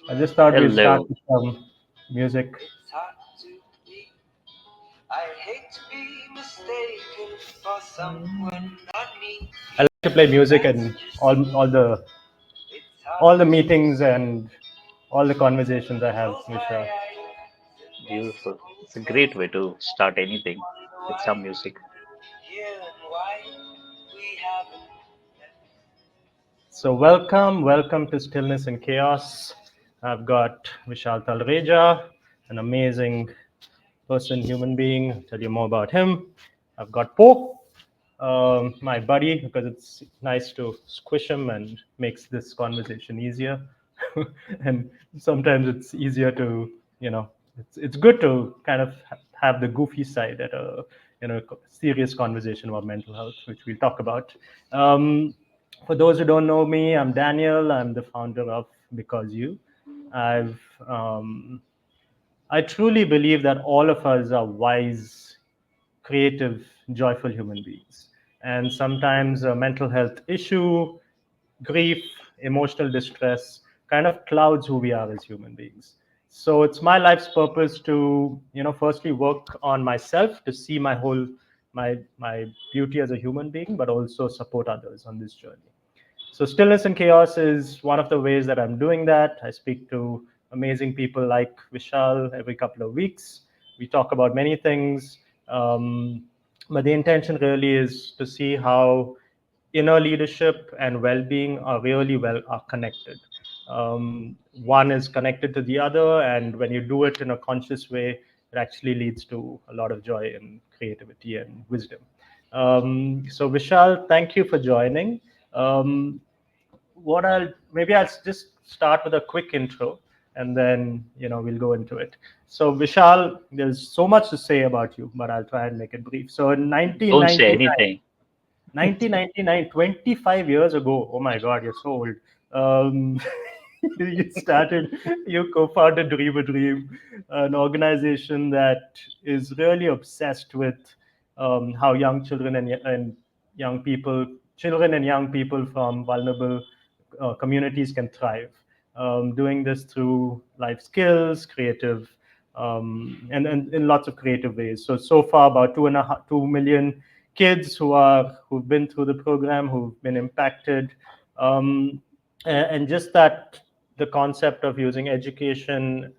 I just thought we'd start Hello. with some music. I like to play music and all the meetings and all the conversations I have with Beautiful. It's a great way to start anything with some music. So welcome to Stillness and Chaos. I've got Vishal Talreja, an amazing person, human being. I'll tell you more about him. I've got Poe, my buddy, because it's nice to squish him and makes this conversation easier. And sometimes it's easier to, it's good to kind of have the goofy side at a serious conversation about mental health, which we'll talk about. For those who don't know me, I'm Daniel. I'm the founder of Because You. I've I truly believe that all of us are wise, creative, joyful human beings. And sometimes a mental health issue, grief, emotional distress kind of clouds who we are as human beings. So it's my life's purpose to, firstly work on myself to see my beauty as a human being, but also support others on this journey. So, stillness and chaos is one of the ways that I'm doing that. I speak to amazing people like Vishal every couple of weeks. We talk about many things, but the intention really is to see how inner leadership and well-being are connected. One is connected to the other, and when you do it in a conscious way, it actually leads to a lot of joy and creativity and wisdom. So, Vishal, thank you for joining. Um, what I'll maybe I'll just start with a quick intro, and then we'll go into it. So Vishal, there's so much to say about you, but I'll try and make it brief. So in Don't say anything. 1999, 25 years ago. Oh my God, you're so old. Um, you co-founded Dream a Dream, an organization that is really obsessed with how and young people, children and young people from vulnerable communities can thrive. Doing this through life skills, creative, and in lots of creative ways. So far, about 2 million kids who've been through the program, who've been impacted, and just that the concept of using education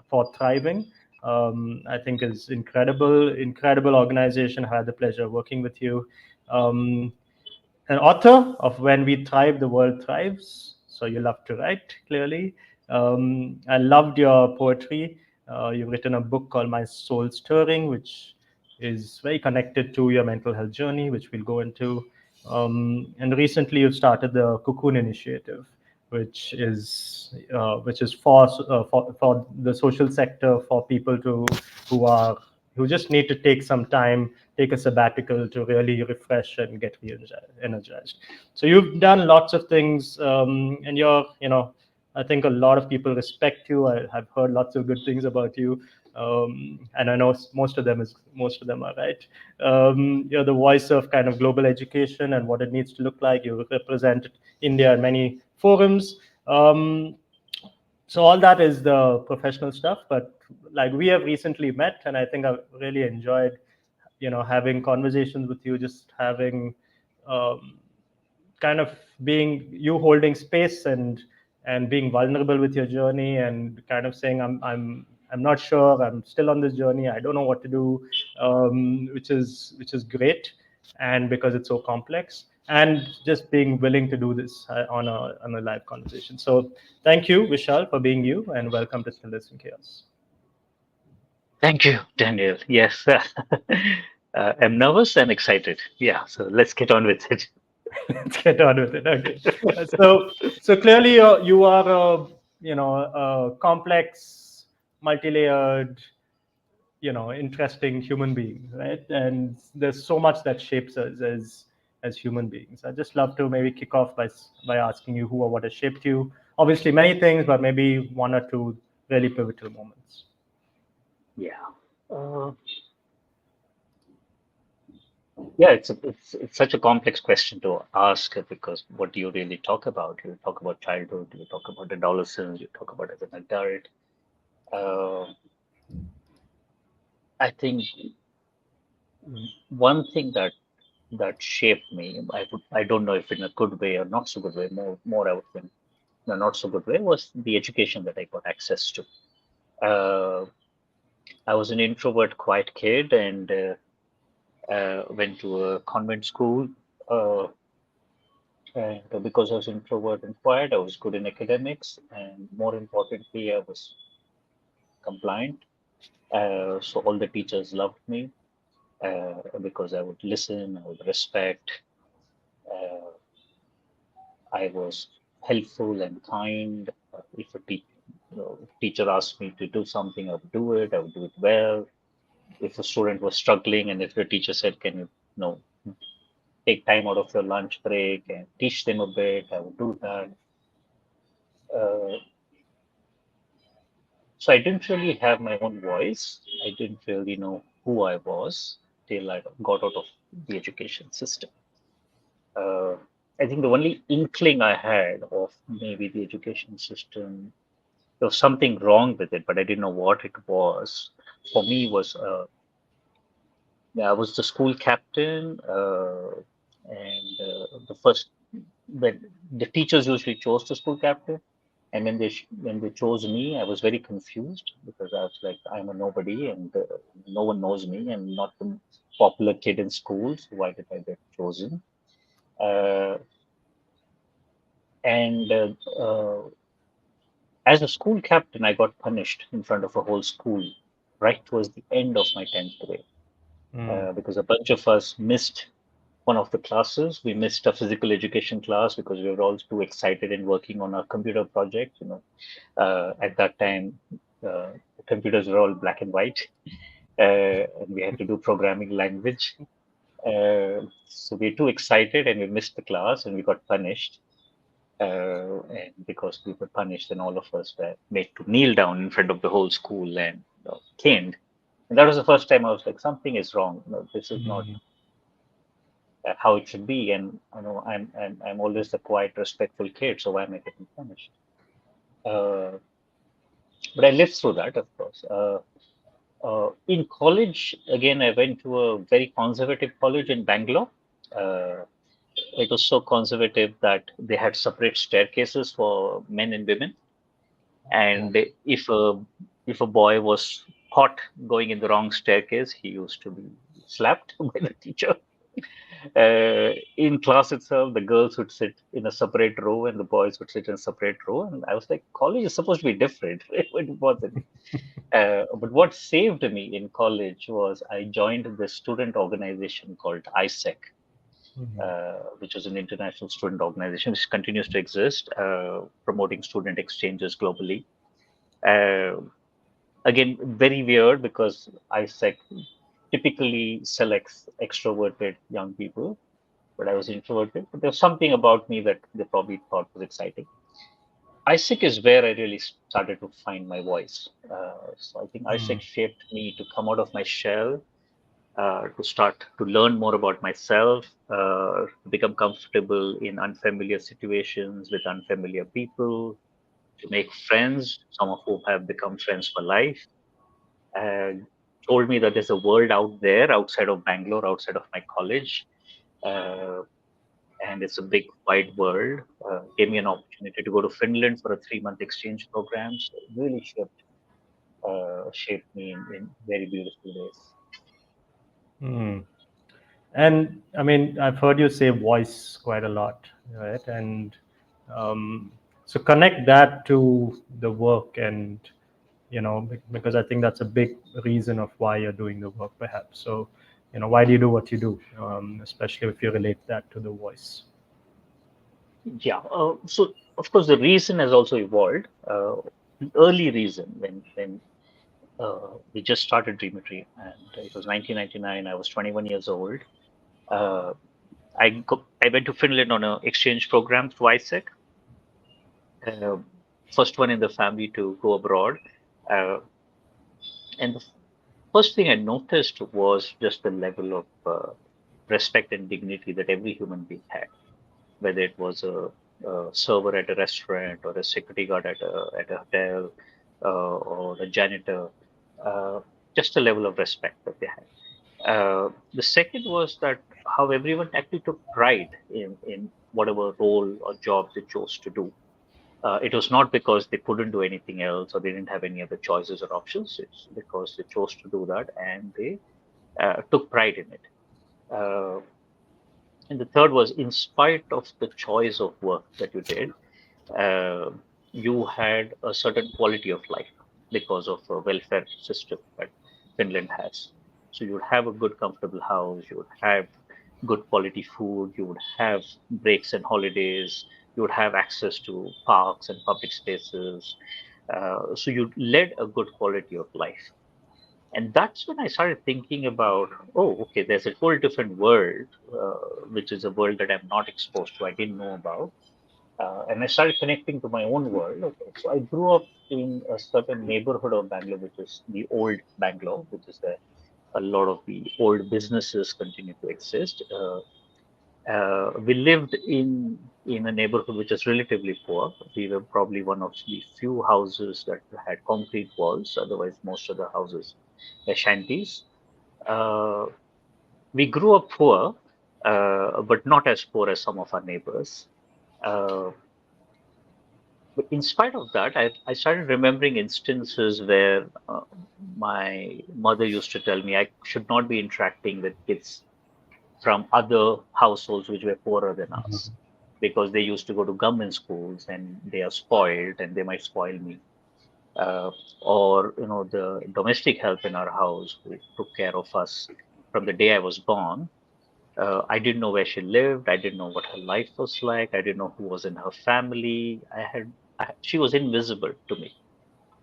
for thriving, I think is incredible. Incredible organization. I had the pleasure of working with you. Um, an author of When We Thrive, the World Thrives. So you love to write, clearly. I loved your poetry. You've written a book called My Soul Stirring, which is very connected to your mental health journey, which we'll go into. And recently, you've started the Cocoon Initiative, which is for the social sector, for people who are who just need to take some time, take a sabbatical to really refresh and get energized. So you've done lots of things, and I think a lot of people respect you. I have heard lots of good things about you, and I know most of them are right. You're the voice of kind of global education and what it needs to look like. You represent India in many forums. So all that is the professional stuff, but like we have recently met, and I think I've really enjoyed having conversations with you, just having um, kind of being you holding space and being vulnerable with your journey, and kind of saying I'm not sure, I'm still on this journey, I don't know what to do, which is great, and because it's so complex, and just being willing to do this on a live conversation. So thank you, Vishal, for being you, and welcome to Stillness and Chaos. Thank you, Daniel. Yes. I'm nervous and excited. Yeah, so let's get on with it. Let's get on with it. Okay. So clearly you are a complex, multi-layered, interesting human being, right? And there's so much that shapes us as human beings. I just love to maybe kick off by asking you who or what has shaped you. Obviously, many things, but maybe one or two really pivotal moments. Yeah. Uh, Yeah, it's such a complex question to ask because what do you really talk about? You talk about childhood, you talk about adolescence, you talk about as an adult. Uh, I think one thing that shaped me, I don't know if in a good way or not so good way, more I would think in a not so good way, was the education that I got access to. Uh, I was an introvert, quiet kid, and went to a convent school. Uh, and because I was introvert and quiet, I was good in academics, and more importantly, I was compliant. So all the teachers loved me because I would listen, I would respect. Uh, I was helpful and kind. If a teacher asked me to do something, I would do it. I would do it well. If a student was struggling, and if the teacher said, "Can you take time out of your lunch break and teach them a bit," I would do that. Uh, so I didn't really have my own voice. I didn't really know who I was till I got out of the education system. Uh, I think the only inkling I had of maybe the education system, there was something wrong with it, but I didn't know what it was. For me, was yeah, I was the school captain, and the first when the teachers usually chose the school captain, and when they chose me, I was very confused because I was like, I'm a nobody, and no one knows me, and not the popular kid in school. So why did I get chosen? Uh, and As a school captain, I got punished in front of a whole school right towards the end of my 10th grade Mm. because a bunch of us missed one of the classes. We missed a physical education class because we were all too excited in working on our computer project. At that time, the computers were all black and white, and we had to do programming language. So we were too excited and we missed the class and we got punished. And because we were punished, then all of us were made to kneel down in front of the whole school and caned. And that was the first time I was like, something is wrong. No, this is not Mm. how it should be. And I'm always the quiet, respectful kid. So why am I getting punished? Uh, but I lived through that, of course. In college, again, I went to a very conservative college in Bangalore. Uh, it was so conservative that they had separate staircases for men and women. Oh. And if a boy was caught going in the wrong staircase, he used to be slapped by the teacher. In class itself, the girls would sit in a separate row and the boys would sit in a separate row. And I was like, college is supposed to be different. But it wasn't. But what saved me in college was I joined the student organization called ISEC, Mhm. which is an international student organization which continues to exist, promoting student exchanges globally. Uh, Again, very weird because ISEC typically selects extroverted young people, but I was introverted. But there's something about me that they probably thought was exciting. ISEC is where I really started to find my voice. So I think ISEC Mm. shaped me to come out of my shell, to start to learn more about myself, to become comfortable in unfamiliar situations with unfamiliar people, to make friends, some of whom have become friends for life, and told me that there's a world out there outside of Bangalore, outside of my college. Uh, and it's a big, wide world. Gave me an opportunity to go to Finland for a 3 month exchange program. So it really shaped me in very beautiful ways. Mm. And I mean, I've heard you say voice quite a lot, right? And um, so connect that to the work, and because I think that's a big reason of why you're doing the work, perhaps. So, why do you do what you do, especially if you relate that to the voice? Yeah. So of course the reason has also evolved. The early reason when we just started Dreametry, and it was 1999. I was 21 years old. Uh, I went to Finland on an exchange program through ISEC, uh, first one in the family to go abroad. Uh, and the first thing I noticed was just the level of respect and dignity that every human being had, whether it was a server at a restaurant or a security guard at a hotel or a janitor, uh, just a level of respect that they had. The second was that how everyone actually took pride in whatever role or job they chose to do. It was not because they couldn't do anything else or they didn't have any other choices or options. It's because they chose to do that and they took pride in it. Uh, and the third was, in spite of the choice of work that you did, uh, you had a certain quality of life because of a welfare system that Finland has. So you would have a good, comfortable house, you would have good quality food, you would have breaks and holidays, you would have access to parks and public spaces. So you led a good quality of life. And that's when I started thinking about, oh, okay, there's a whole different world, which is a world that I'm not exposed to, I didn't know about, and I started connecting to my own world. Okay, so I grew up in a certain neighborhood of Bangalore, which is the old Bangalore, which is where a lot of the old businesses continue to exist. We lived in a neighborhood which is relatively poor. We were probably one of the few houses that had concrete walls. Otherwise, most of the houses were shanties. Uh, we grew up poor, but not as poor as some of our neighbors. Uh, But in spite of that, I started remembering instances where my mother used to tell me I should not be interacting with kids from other households which were poorer than us because they used to go to government schools and they are spoiled and they might spoil me. Uh, or, the domestic help in our house who took care of us from the day I was born. I didn't know where she lived. I didn't know what her life was like. I didn't know who was in her family. She was invisible to me,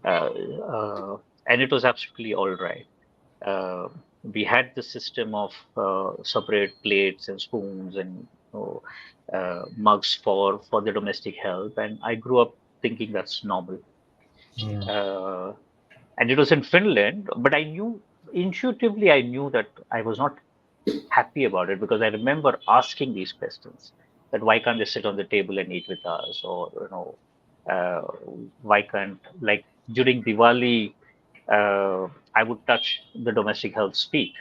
uh, uh, and it was absolutely all right. Uh, we had the system of separate plates and spoons and mugs for the domestic help, and I grew up thinking that's normal. Mm. Uh, and it was in Finland, but intuitively I knew that I was not happy about it because I remember asking these questions that why can't they sit on the table and eat with us, or uh, why can't, like, during Diwali, I would touch the domestic health's feet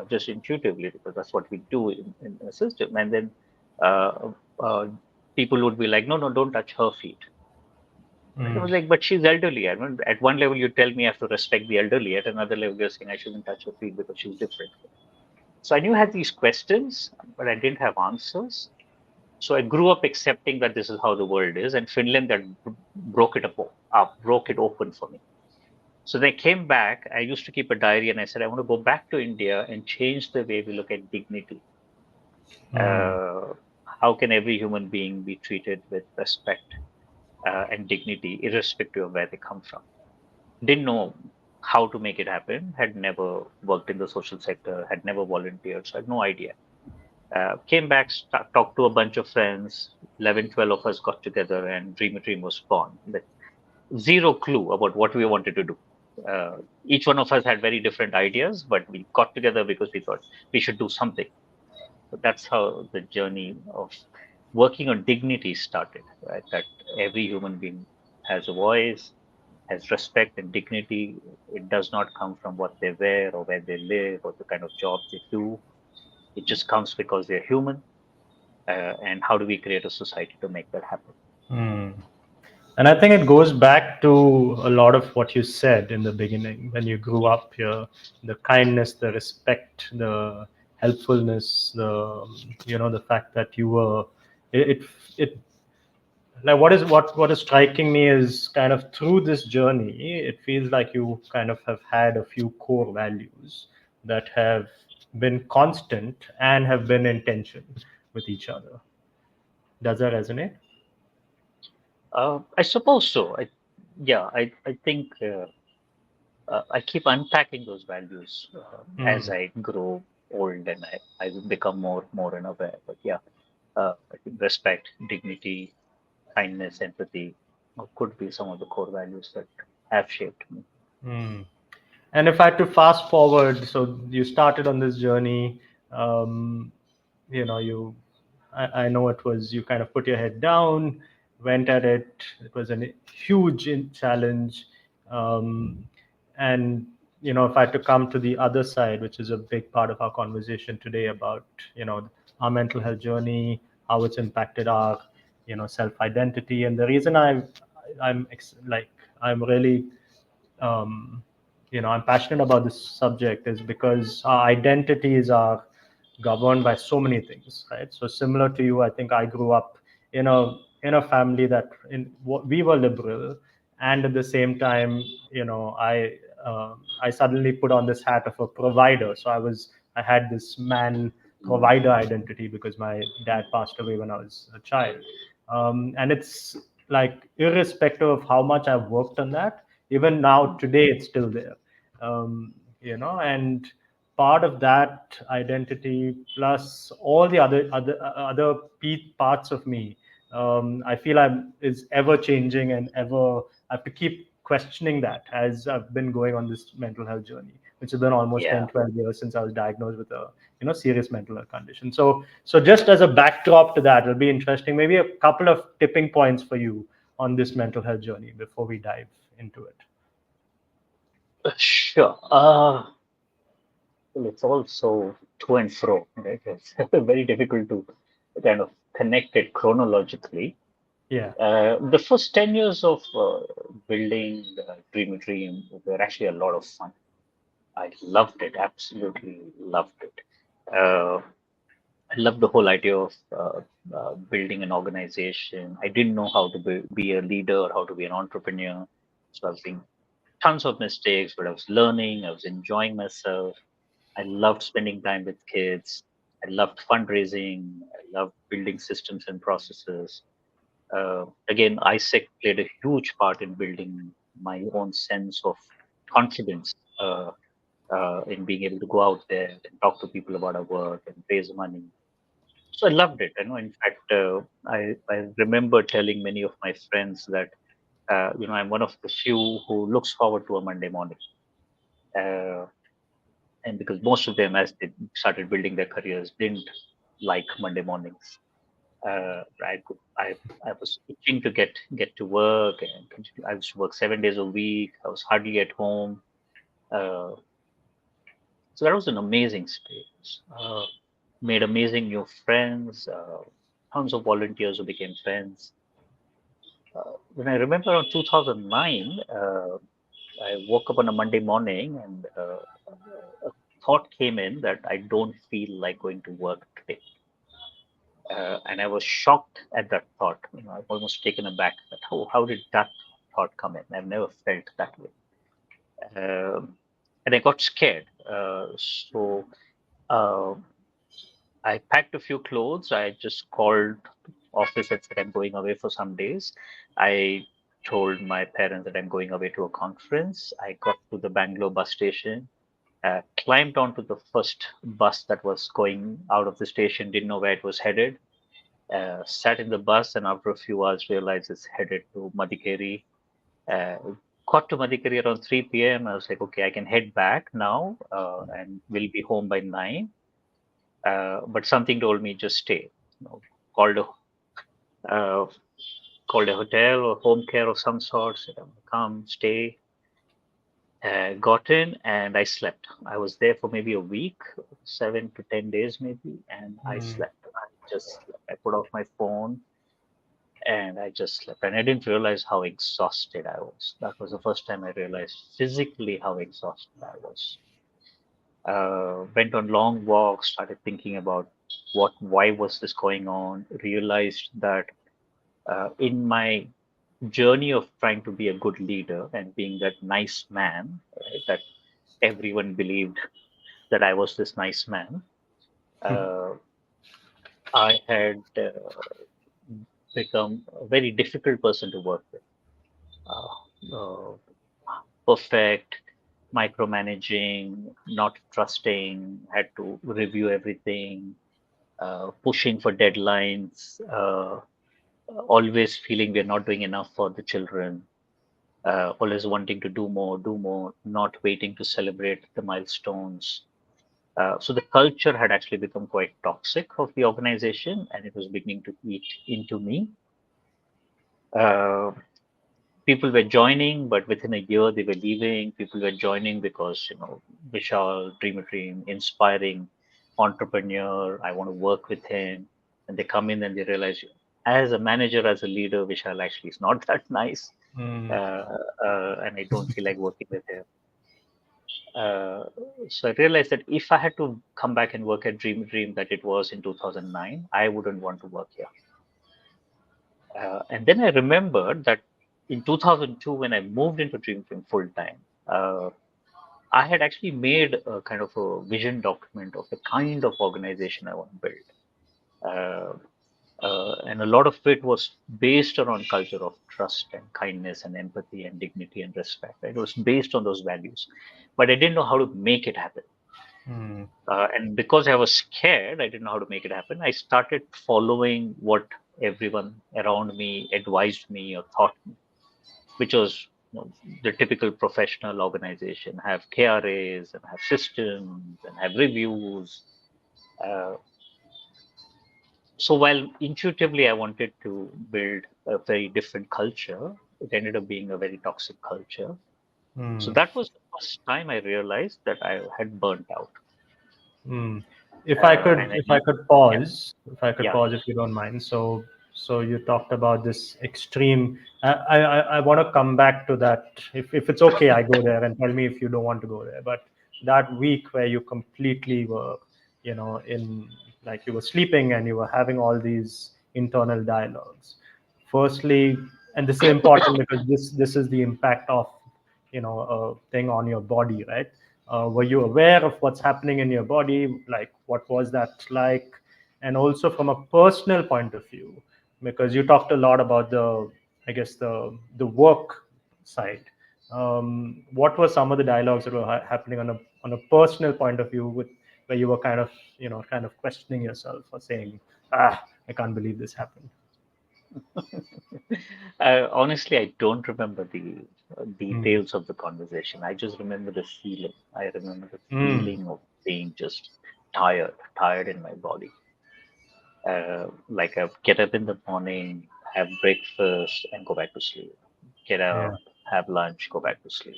just intuitively because that's what we do in the system, and then uh, uh, people would be like, no, no, don't touch her feet. And I Mm. was like, but she's elderly. I mean, at one level, you tell me I have to respect the elderly. At another level, you're saying I shouldn't touch her feet because she's different. So I knew I had these questions, but I didn't have answers. So I grew up accepting that this is how the world is, and Finland that broke it open for me. So when I came back, I used to keep a diary, and I said I want to go back to India and change the way we look at dignity. Mm. Uh, how can every human being be treated with respect and dignity, irrespective of where they come from? Didn't know how to make it happen. Had never worked in the social sector. Had never volunteered, so I had no idea. Came back, talked to a bunch of friends. 11, 12 of us got together, and Dream a Dream was born. But zero clue about what we wanted to do. Each one of us had very different ideas, but we got together because we thought we should do something. So that's how the journey of working on dignity started, right? That every human being has a voice, has respect and dignity. It does not come from what they wear or where they live or the kind of job they do. It just comes because they're human. And how do we create a society to make that happen? Mm. And I think it goes back to a lot of what you said in the beginning when you grew up here, the kindness, the respect, the helpfulness, the fact that you were, it like what is striking me is kind of through this journey, it feels like you kind of have had a few core values that have been constant and have been in tension with each other. Does that resonate? I suppose so. I think I keep unpacking those values as Mm. I grow old and I become more and aware. But yeah, I think respect, dignity, kindness, empathy could be some of the core values that have shaped me. Mm. And if I had to fast forward, so you started on this journey. I know it was, you kind of put your head down, went at it. It was a huge challenge. And if I had to come to the other side, which is a big part of our conversation today about our mental health journey, how it's impacted our self identity. And the reason like I'm really um, I'm passionate about this subject is because our identities are governed by so many things, right? So similar to you, I think I grew up in a family that we were liberal, and at the same time, I suddenly put on this hat of a provider. So I had this man provider identity because my dad passed away when I was a child, and it's like irrespective of how much I've worked on that, even now today it's still there. And part of that identity plus all the other parts of me, I feel I'm is ever changing, and ever I have to keep questioning that as I've been going on this mental health journey, which has been almost Yeah. 10, 12 years since I was diagnosed with a serious mental health condition. So just as a backdrop to that, it'll be interesting, maybe a couple of tipping points for you on this mental health journey before we dive into it. Sure. Well, it's also to and fro, right? It's very difficult to kind of connect it chronologically. Yeah. The first 10 years of building Dream a Dream were actually a lot of fun. I loved it, absolutely loved it. Uh, I loved the whole idea of building an organization. I didn't know how to be a leader or how to be an entrepreneur. So I was doing tons of mistakes, but I was learning, I was enjoying myself. I loved spending time with kids. I loved fundraising. I loved building systems and processes. Again, ISEC played a huge part in building my own sense of confidence in being able to go out there and talk to people about our work and raise money. So I loved it. In fact, I remember telling many of my friends that I'm one of the few who looks forward to a Monday morning. Uh, and because most of them, as they started building their careers, didn't like Monday mornings. I was itching to get to work and continue. I used to work 7 days a week. I was hardly at home. Uh, so that was an amazing experience. Made amazing new friends. Tons of volunteers who became friends. When I remember around 2009, I woke up on a Monday morning and a thought came in that I don't feel like going to work today. And I was shocked at that thought. I'm almost taken aback that how did that thought come in? I've never felt that way. And I got scared. So uh, I packed a few clothes. I just called office and said I'm going away for some days. I told my parents that I'm going away to a conference. I got to the Bangalore bus station, climbed onto the first bus that was going out of the station, didn't know where it was headed, sat in the bus, and after a few hours realized it's headed to Madikeri. Uh, got to Madikeri around 3 p.m. I was like, okay, I can head back now and we'll be home by 9. But something told me just stay. Called uh, called a hotel or home care of some sort. Said, come, stay. Got in and I slept. I was there for maybe a week, 7 to 10 days maybe, and I Mm. slept. I just slept. I put off my phone and I just slept. And I didn't realize how exhausted I was. That was the first time I realized physically how exhausted I was. Went on long walks, started thinking about why was this going on, realized that in my journey of trying to be a good leader and being that nice man, right, that everyone believed that I was this nice man, uh, I had become a very difficult person to work with. Uh, Perfect, micromanaging, not trusting, had to review everything, pushing for deadlines, always feeling we're not doing enough for the children, always wanting to do more, not waiting to celebrate the milestones. So the culture had actually become quite toxic of the organization, and it was beginning to eat into me. Uh, People were joining, but within a year they were leaving. People were joining because, Vishal, dream a dream, inspiring entrepreneur. I want to work with him. And they come in and they realize, as a manager, as a leader, Vishal actually is not that nice. Mm. And I don't feel like working with him. Uh, so I realized that if I had to come back and work at Dream Dream that it was in 2009, I wouldn't want to work here. And then I remembered that in 2002, when I moved into Dream Dream full time, I had actually made a kind of a vision document of the kind of organization I want to build. Uh, and a lot of it was based around culture of trust and kindness and empathy and dignity and respect. Right? It was based on those values, but I didn't know how to make it happen. Mm. And because I was scared, I didn't know how to make it happen. I started following what everyone around me advised me or thought me, which was the typical professional organization have KRAs and have systems and have reviews. Uh, so while intuitively I wanted to build a very different culture, it ended up being a very toxic culture. So Mm. that was the first time I realized that I had burnt out. Mm. If I could, And I if I need, could yeah, pause, if I could yeah, pause, if you don't mind. So you talked about this extreme. I want to come back to that. If it's okay, I go there and tell me if you don't want to go there. But that week where you completely were, in like you were sleeping and you were having all these internal dialogues. Firstly, and this is important because this is the impact of a thing on your body, right? Were you aware of what's happening in your body? Like, what was that like? And also from a personal point of view, because you talked a lot about I guess, the work side. What were some of the dialogues that were happening on a personal point of view, where you were kind of questioning yourself or saying, I can't believe this happened. Honestly, I don't remember the Mm. details of the conversation. I just remember the feeling. I remember the Mm. feeling of being just tired in my body. Like I get up in the morning, have breakfast, and go back to sleep. Get Yeah. up, have lunch, go back to sleep.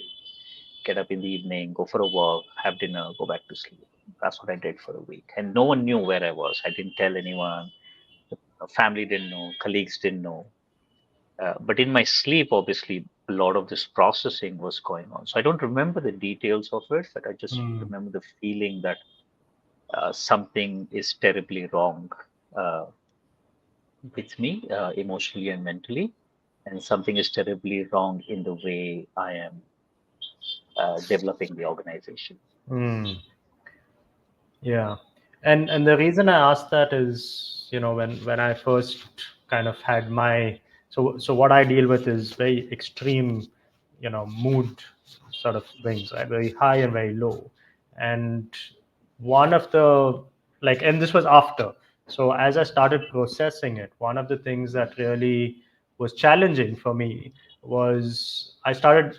Get up in the evening, go for a walk, have dinner, go back to sleep. That's what I did for a week. And no one knew where I was. I didn't tell anyone. Family didn't know, colleagues didn't know. But in my sleep, obviously, a lot of this processing was going on. So I don't remember the details of it, but I just Mm. remember the feeling that something is terribly wrong uh, with me, emotionally and mentally, and something is terribly wrong in the way I am developing the organization. Mm. Yeah, and the reason I asked that is, when I first kind of had so what I deal with is very extreme, mood sort of swings, right? Very high and very low. And one of the and this was after. So as I started processing it, one of the things that really was challenging for me was I started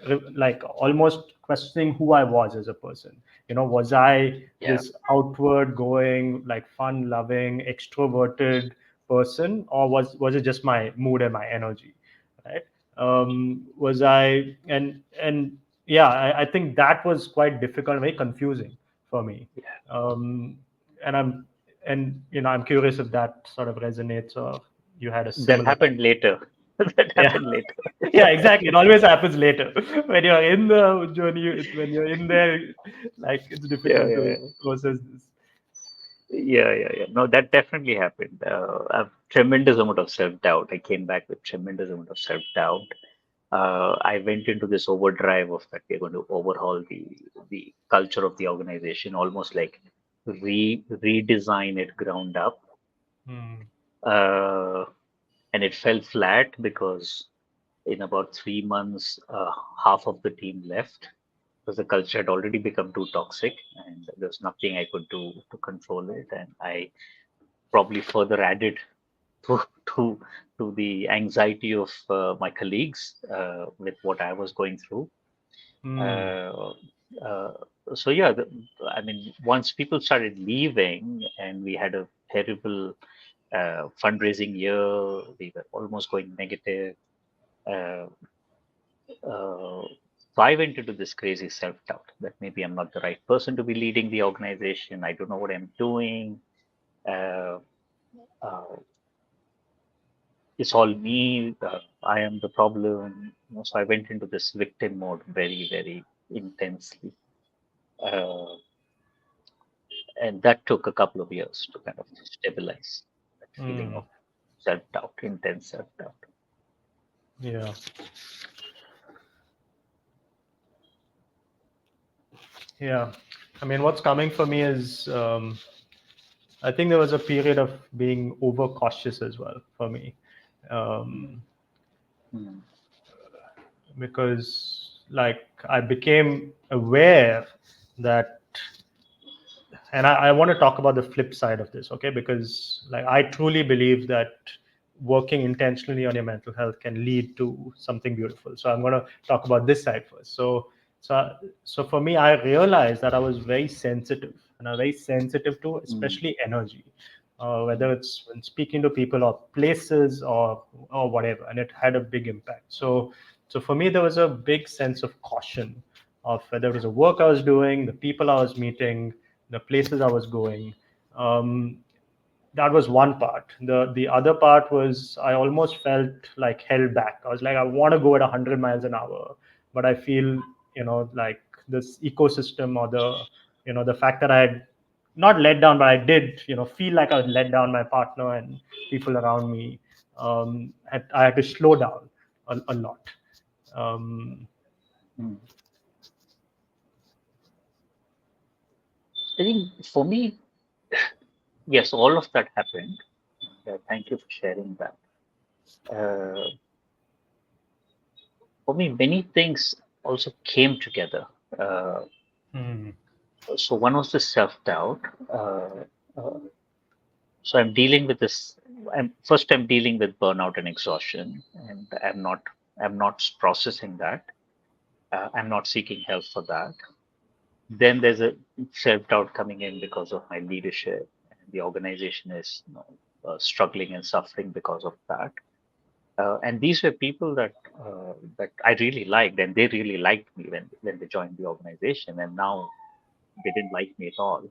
almost questioning who I was as a person. Was I Yeah. this outward going, like fun loving, extroverted person, or was it just my mood and my energy, right? Was I and Yeah, I think that was quite difficult, very confusing for me. um, and I'm curious if that sort of resonates, or you had a That similar happened later. That yeah. happened later. Yeah, exactly. It always happens later. When you're in the journey, when you're in there, like it's Yeah, difficult yeah, to yeah. process this. Yeah. No, that definitely happened. A tremendous amount of self-doubt. I came back with tremendous amount of self-doubt. I went into this overdrive of that we're going to overhaul the culture of the organization, almost like redesign it ground up. Hmm. Uh, and it fell flat because in about 3 months, half of the team left because the culture had already become too toxic, and there's nothing I could do to control it. And I probably further added to to to the anxiety of my colleagues with what I was going through. Hmm. Uh, uh, so yeah, I mean, once people started leaving, and we had a terrible fundraising year, we were almost going negative. Uh, uh, so I went into this crazy self-doubt that maybe I'm not the right person to be leading the organization. I don't know what I'm doing. Uh, uh, it's all me. I am the problem. So I went into this victim mode very, very intensely. Uh, and that took a couple of years to kind of stabilize that feeling Mm, of self-doubt, intense self-doubt. yeah. Yeah. I mean, what's coming for me is I think there was a period of being overcautious as well for me. Mm, Um, mm, because like I became aware that, and I want to talk about the flip side of this, okay? Because like I truly believe that working intentionally on your mental health can lead to something beautiful. So I'm going to talk about this side first. So for me, I realized that I was very sensitive, and I'm very sensitive to mm, especially energy, whether mm, it's when speaking to people or places or whatever, and it had a big impact. So for me, there was a big sense of caution of whether it was the work I was doing, the people I was meeting, the places I was going. Um, that was one part. The other part was I almost felt like held back. I was like, I want to go at 100 miles an hour, but I feel, like this ecosystem or the fact that I had not let down, but I did, feel like I would let down my partner and people around me. I had to slow down a lot. Um, mm. I think for me, yes, all of that happened. Thank you for sharing that. Uh, for me, many things also came together. Uh, mm, so one was the self-doubt. Uh, uh, so I'm dealing with this. I'm dealing with burnout and exhaustion, and I'm not processing that. I'm not seeking help for that. Then there's a self-doubt coming in because of my leadership, and the organization is struggling and suffering because of that. And these were people that I really liked, and they really liked me when they joined the organization, and now they didn't like me at all.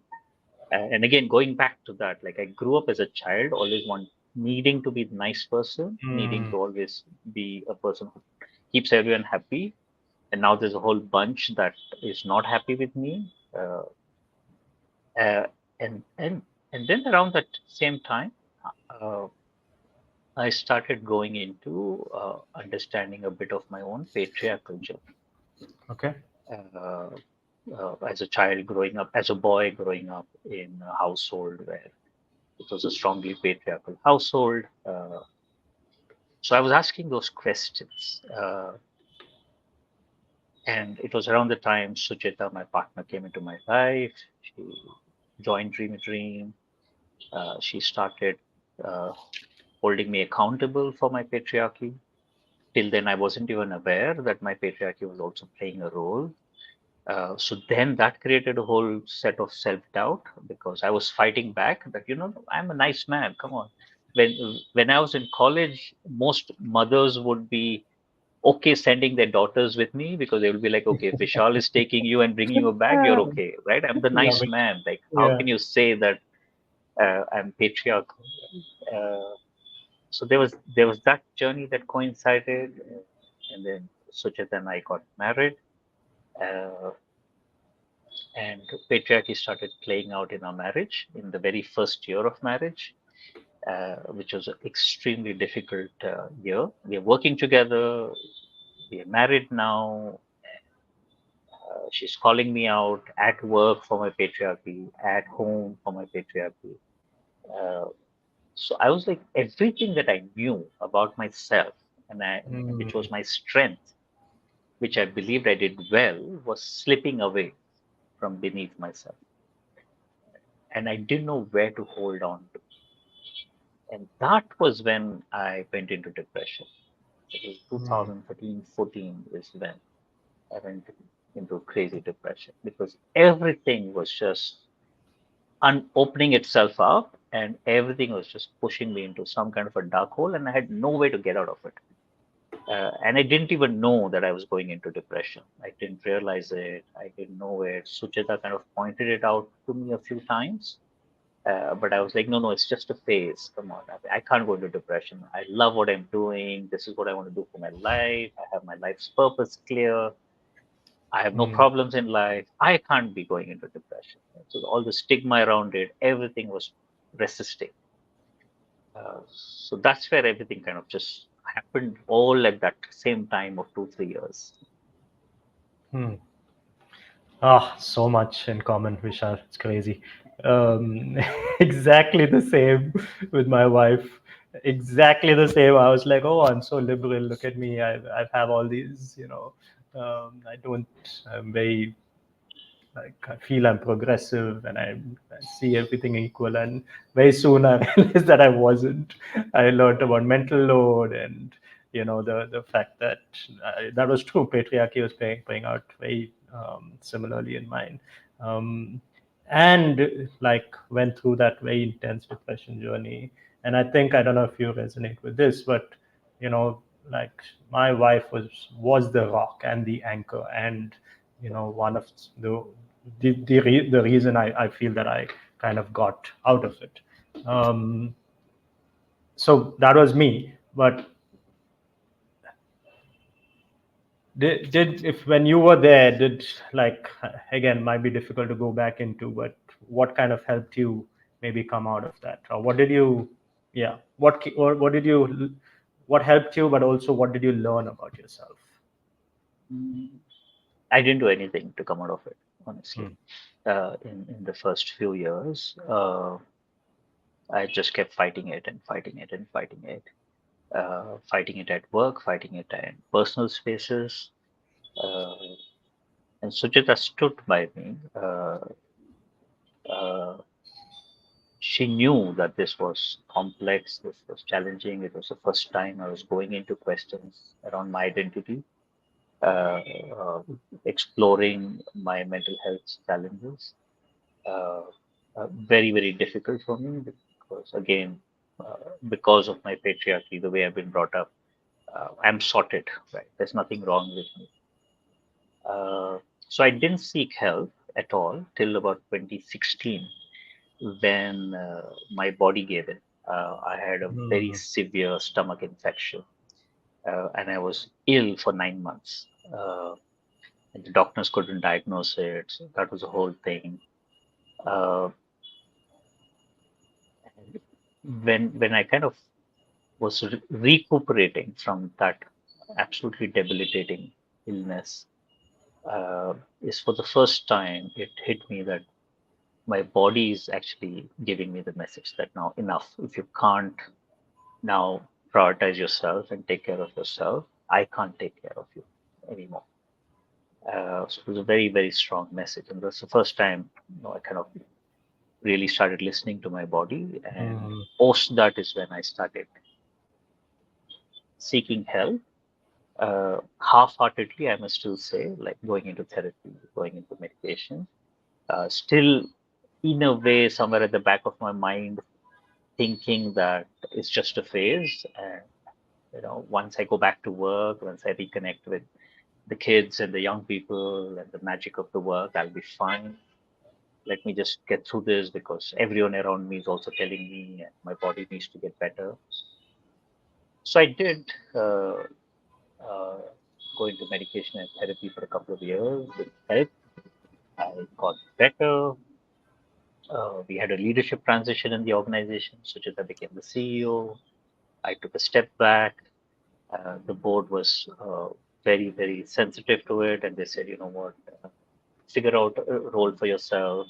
And again, going back to that, like I grew up as a child, always needing to be the nice person, needing mm, to always be a person who keeps everyone happy. And now there's a whole bunch that is not happy with me. Uh, and and and then around that same time, uh, I started going into understanding a bit of my own patriarchal journey. okay. Uh, as a child growing up, as a boy growing up in a household where it was a strongly patriarchal household. So I was asking those questions. And it was around the time Sucheta, my partner, came into my life. She joined Dream a Dream. She started uh, holding me accountable for my patriarchy. Till then, I wasn't even aware that my patriarchy was also playing a role. So then that created a whole set of self-doubt because I was fighting back that, I'm a nice man. Come on. When I was in college, most mothers would be okay sending their daughters with me because they will be like, okay, if Vishal is taking you and bringing you back, you're okay, right? I'm the Love nice it. man. Like, how Yeah. can you say that I'm patriarchal? Uh, so there was that journey that coincided, and then Suchita and I got married, uh, and patriarchy started playing out in our marriage in the very first year of marriage, which was an extremely difficult year. We are working together. We are married now. She's calling me out at work for my patriarchy, at home for my patriarchy. Uh, so I was like, everything that I knew about myself and which was Mm, my strength, which I believed I did well, was slipping away from beneath myself. And I didn't know where to hold on to. And that was when I went into depression. It was mm, 2013, 14 is when. I went into crazy depression because everything was just opening itself up, and everything was just pushing me into some kind of a dark hole, and I had no way to get out of it. And I didn't even know that I was going into depression. I didn't realize it. I didn't know it. Sucheta kind of pointed it out to me a few times. But I was like, no, no, it's just a phase. Come on. I can't go into depression. I love what I'm doing. This is what I want to do for my life. I have my life's purpose clear. I have no Mm. problems in life. I can't be going into depression. So all the stigma around it, everything was resisting. So that's where everything kind of just happened all at that same time of 2, 3 years. Hmm. Ah, so much in common, Vishal. It's crazy. Exactly the same with my wife. Exactly the same. I was like, oh, I'm so liberal. Look at me. I have all these, I don't, I'm very, like, I feel I'm progressive and I see everything equal. And very soon I realized that I wasn't. I learned about mental load and, the fact that that was true. Patriarchy was playing out very similarly in mine. Um, and like went through that very intense depression journey. And I think, I don't know if you resonate with this, but, you know, like my wife was the rock and the anchor and one of the reason I feel that I kind of got out of it. Um, so that was me. But did if when you were there, did like again might be difficult to go back into, but what kind of helped you maybe come out of that, or what did you, yeah, what did you, what helped you, but also what did you learn about yourself? Mm, I didn't do anything to come out of it, honestly. Hmm. In the first few years, I just kept fighting it and fighting it and fighting it, fighting it at work, fighting it in personal spaces. Uh, and Sujata stood by me. Uh, she knew that this was complex, this was challenging. It was the first time I was going into questions around my identity, uh, uh, exploring my mental health challenges. Uh, Very, very difficult for me because, again, because of my patriarchy, the way I've been brought up, I'm sorted, right? There's nothing wrong with me. So I didn't seek help at all till about 2016 when my body gave in. I had a very Hmm. severe stomach infection and I was ill for 9 months. And the doctors couldn't diagnose it. So that was a whole thing. Uh, and when I kind of was recuperating from that absolutely debilitating illness, is for the first time it hit me that my body is actually giving me the message that now enough. If you can't now prioritize yourself and take care of yourself, I can't take care of you anymore. So it was a very, very strong message. And that's the first time I kind of really started listening to my body. And Hmm. post that is when I started seeking help. Half-heartedly, I must still say, like going into therapy, going into medication. Still, in a way, somewhere at the back of my mind, thinking that it's just a phase. And once I go back to work, once I reconnect with the kids and the young people and the magic of the work, I'll be fine. Let me just get through this because everyone around me is also telling me and my body needs to get better. So I did uh, go into medication and therapy for a couple of years. It helped. I got better. We had a leadership transition in the organization. Suchita became the CEO. I took a step back. The board was very, very sensitive to it, and they said, you know what, figure out a role for yourself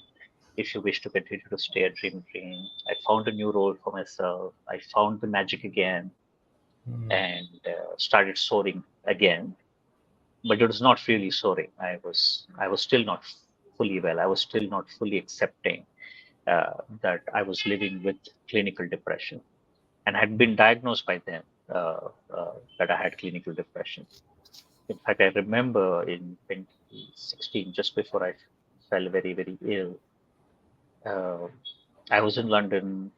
if you wish to continue to stay at Dream Dream. I found a new role for myself. I found the magic again Hmm. and started soaring again. But it was not really soaring. I was still not fully well. I was still not fully accepting that I was living with clinical depression and had been diagnosed by them that I had clinical depression. In fact, I remember in 2016, just before I fell very, very ill, uh, I was in London.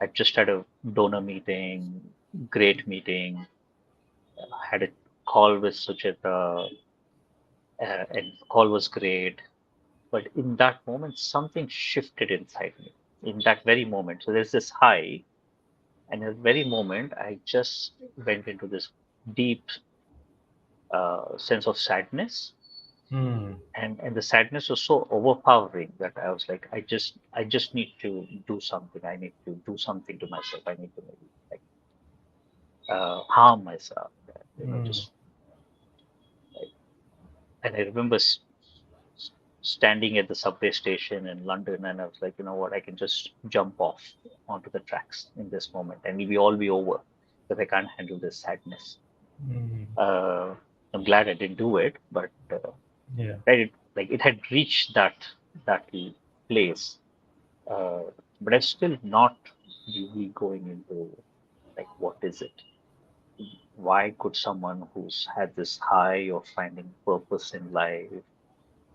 I just had a donor meeting, great meeting, had a call with Sucheta, and the call was great. But in that moment, something shifted inside me. In that very moment, so there's this high, and at the very moment, I just went into this deep sense of sadness, Hmm. and the sadness was so overpowering that I was like, I just need to do something. I need to do something to myself. I need to maybe like harm myself. Hmm. Just like, and I remember standing at the subway station in London, and I was like, you know what, I can just jump off onto the tracks in this moment, and we all be over because I can't handle this sadness. Hmm. Uh, I'm glad I didn't do it, but Yeah. right, like it had reached that place, uh, but I'm still not really going into like what is it? Why could someone who's had this high of finding purpose in life,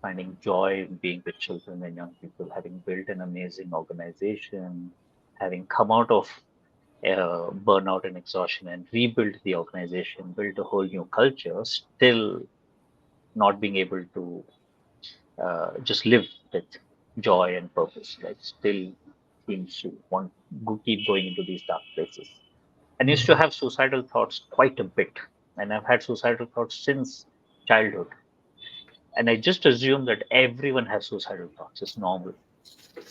finding joy in being with children and young people, having built an amazing organization, having come out of burnout and exhaustion and rebuild the organization, build a whole new culture, still not being able to just live with joy and purpose, like still seems to want to keep going into these dark places. And used to Hmm. have suicidal thoughts quite a bit, and I've had suicidal thoughts since childhood. And I just assume that everyone has suicidal thoughts. It's normal.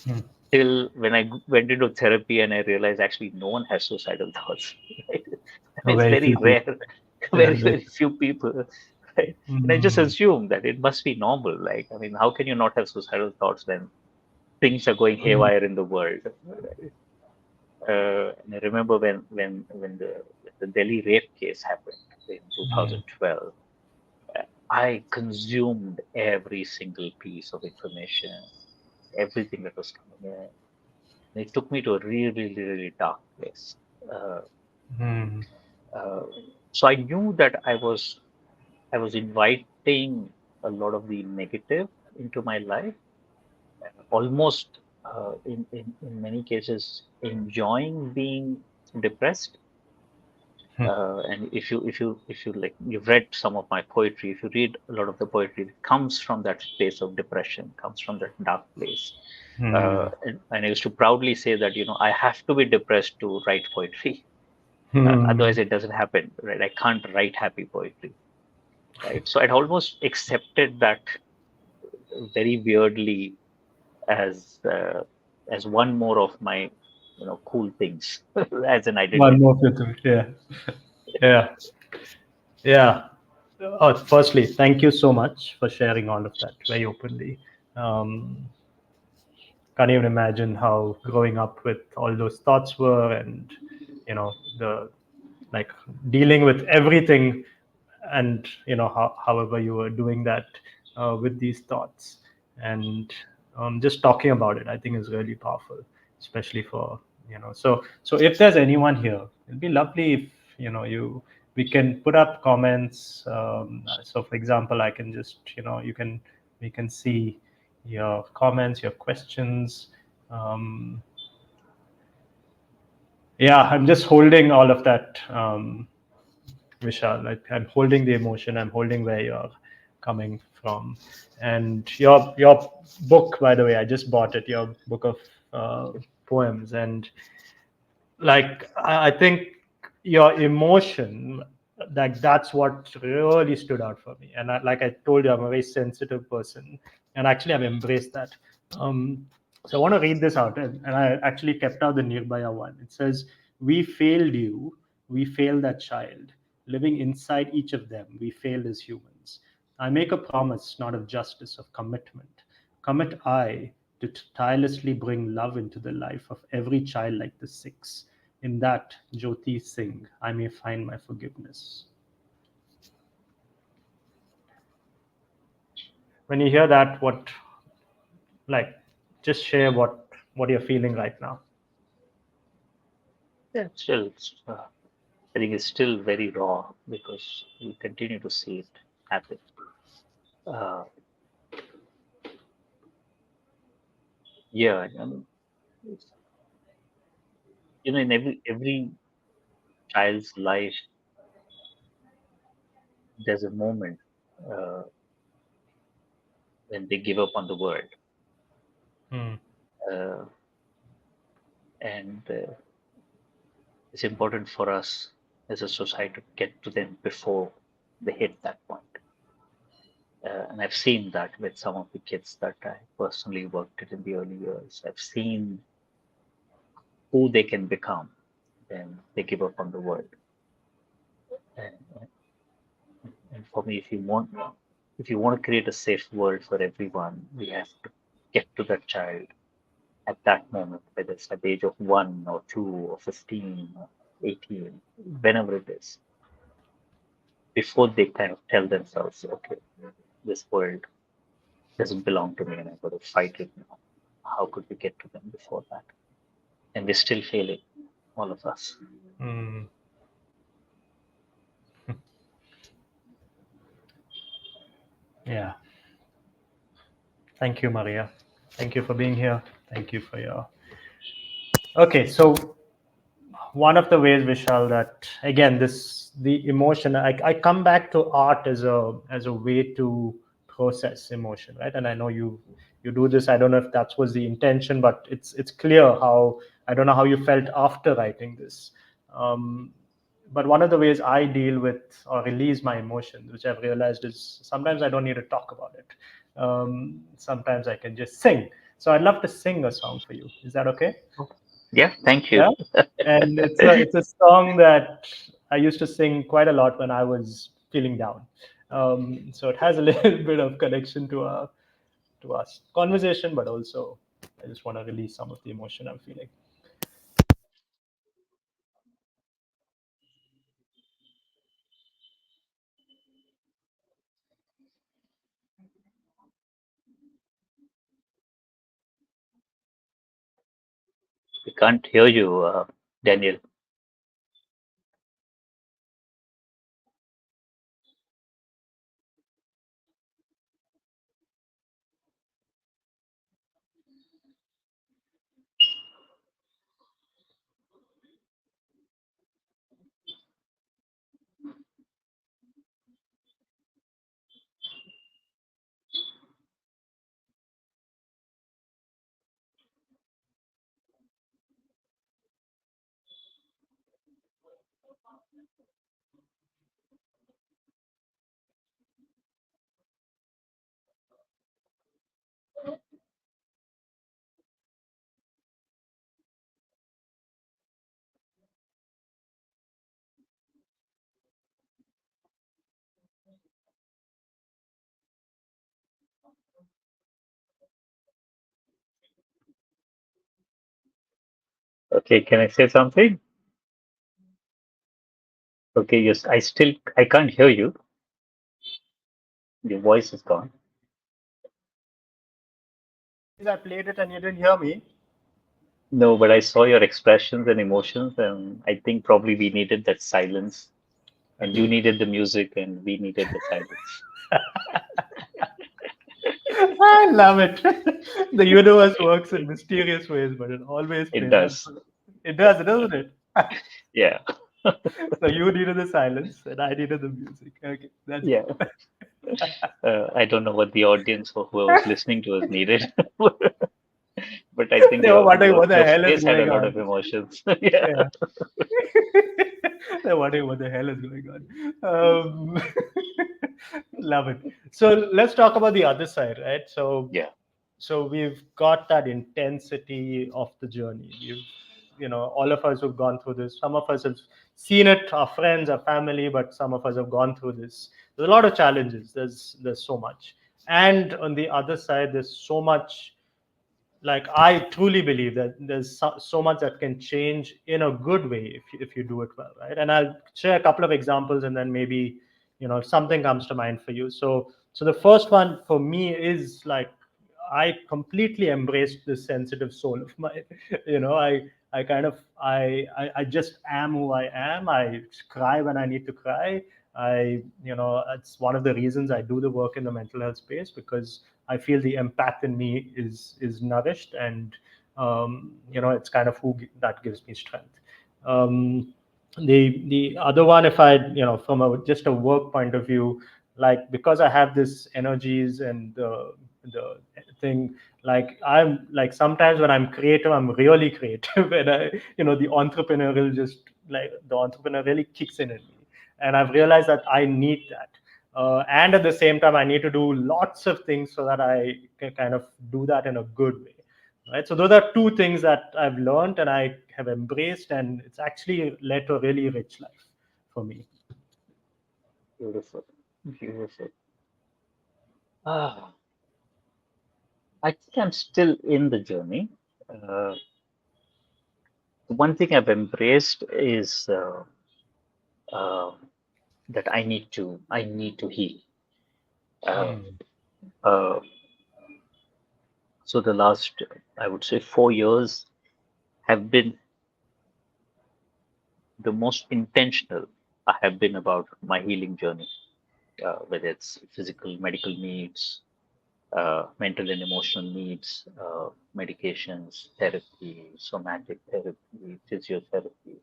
Hmm. Till when I went into therapy and I realized actually no one has suicidal thoughts. Right? Oh, It's very very few people. rare, Yeah. very, very few people. Right? And I just Hmm. assume that it must be normal. Like, I mean, how can you not have suicidal thoughts when things are going Hmm. haywire in the world? And I remember when the Delhi rape case happened in Hmm. 2012. I consumed every single piece of information, everything that was coming in. And it took me to a really, really dark place. Uh, Hmm. uh, so I knew that I was inviting a lot of the negative into my life, almost in many cases enjoying being depressed. Hmm. And if you like, you've read some of my poetry. If you read a lot of the poetry, it comes from that space of depression, comes from that dark place. Hmm. And I used to proudly say that I have to be depressed to write poetry. Hmm. Otherwise, it doesn't happen, right? I can't write happy poetry, right? So I'd almost accepted that very weirdly as uh, as one more of my cool things as an One identity. more people. Yeah. Yeah. Yeah. Firstly, thank you so much for sharing all of that very openly. Um, can't even imagine how growing up with all those thoughts were, and the like dealing with everything, and however you were doing that with these thoughts, and just talking about it, I think is really powerful, especially for so if there's anyone here, it'd be lovely if you we can put up comments. So for example, I can just you can we can see your comments, your questions. um, yeah, I'm just holding all of that, Vishal. I'm holding the emotion. I'm holding where you're coming from, and your book, by the way, I just bought it. Your book of poems, and like I think your emotion, like that's what really stood out for me. And like I told you, I'm a very sensitive person, and actually I've embraced that. um, so I want to read this out, and I actually kept out the nearby one. It says, we failed you, we failed that child, living inside each of them, we failed as humans. I make a promise, not of justice, of commitment. Commit I to tirelessly bring love into the life of every child like the six. In that, Jyoti Singh, I may find my forgiveness. When you hear that, like, just share what you're feeling right now. Yeah, still, I think it's still very raw because we continue to see it. happen. Uh, yeah, I mean, in every child's life, there's a moment uh, when they give up on the world, Hmm. uh, and it's important for us as a society to get to them before they hit that point. And I've seen that with some of the kids that I personally worked with in the early years. I've seen who they can become when they give up on the world. And, and for me, if you want to create a safe world for everyone, we have to get to that child at that moment, whether it's at the age of 1 or 2 or 15 or 18, whenever it is, before they kind of tell themselves, okay, this world doesn't belong to me and I've got to fight it now. How could we get to them before that? And we're still failing, all of us. Hmm. Yeah. Thank you, Maria. Thank you for being here. Thank you for your. Okay, so one of the ways, Vishal, that again, the emotion. I come back to art as a way to process emotion, right? And I know you do this. I don't know if that was the intention, but it's clear how I don't know how you felt after writing this. Um, but one of the ways I deal with or release my emotions, which I've realized is sometimes I don't need to talk about it. Sometimes I can just sing. So I'd love to sing a song for you. Is that okay? Yeah, thank you. Yeah, and it's a song that I used to sing quite a lot when I was feeling down. So it has a little bit of connection to our conversation, but also I just want to release some of the emotion I'm feeling. We can't hear you, Daniel. Okay, can I say something? Okay, yes, I can't hear you. Your voice is gone. I played it and you didn't hear me. No, but I saw your expressions and emotions, and I think probably we needed that silence, and you needed the music, and we needed the silence. I love it. The universe works in mysterious ways, but it always It plays out. does. It does, doesn't it? Yeah. So you needed the silence, and I needed the music. Okay, that's Yeah. good. I don't know what the audience or whoever's listening to us needed, but I think They were your wondering your what the your hell is face had a going lot on. of emotions. Yeah. Yeah. They're wondering what the hell is going on. Love it. So let's talk about the other side, right? Yeah. So we've got that intensity of the journey. All of us who've gone through this. Some of us have seen it, our friends, our family, but some of us have gone through this. There's a lot of challenges. There's so much, and on the other side, there's so much. Like, I truly believe that there's so much that can change in a good way if you do it well, right? And I'll share a couple of examples, and then maybe something comes to mind for you. So the first one for me is like, I completely embraced this sensitive soul of mine. I kind of I just am who I am. I cry when I need to cry. It's one of the reasons I do the work in the mental health space, because I feel the empath in me is nourished, and it's kind of that gives me strength. Um, the other one, if I, from just a work point of view, like, because I have this energies and the thing, like, I'm like, sometimes when I'm creative, I'm really creative, and the entrepreneurial, just like, the entrepreneur really kicks in me, and I've realized that I need that. And at the same time, I need to do lots of things so that I can kind of do that in a good way, right? So those are two things that I've learned and I have embraced, and it's actually led to a really rich life for me. Beautiful, beautiful. Ah, I think I'm still in the journey. Uh, One thing I've embraced is uh, that I need to heal. Uh, Mm. uh, so the last, I would say, 4 years have been the most intentional I have been about my healing journey, whether it's physical, medical needs, mental and emotional needs, medications, therapy, somatic therapy, physiotherapy,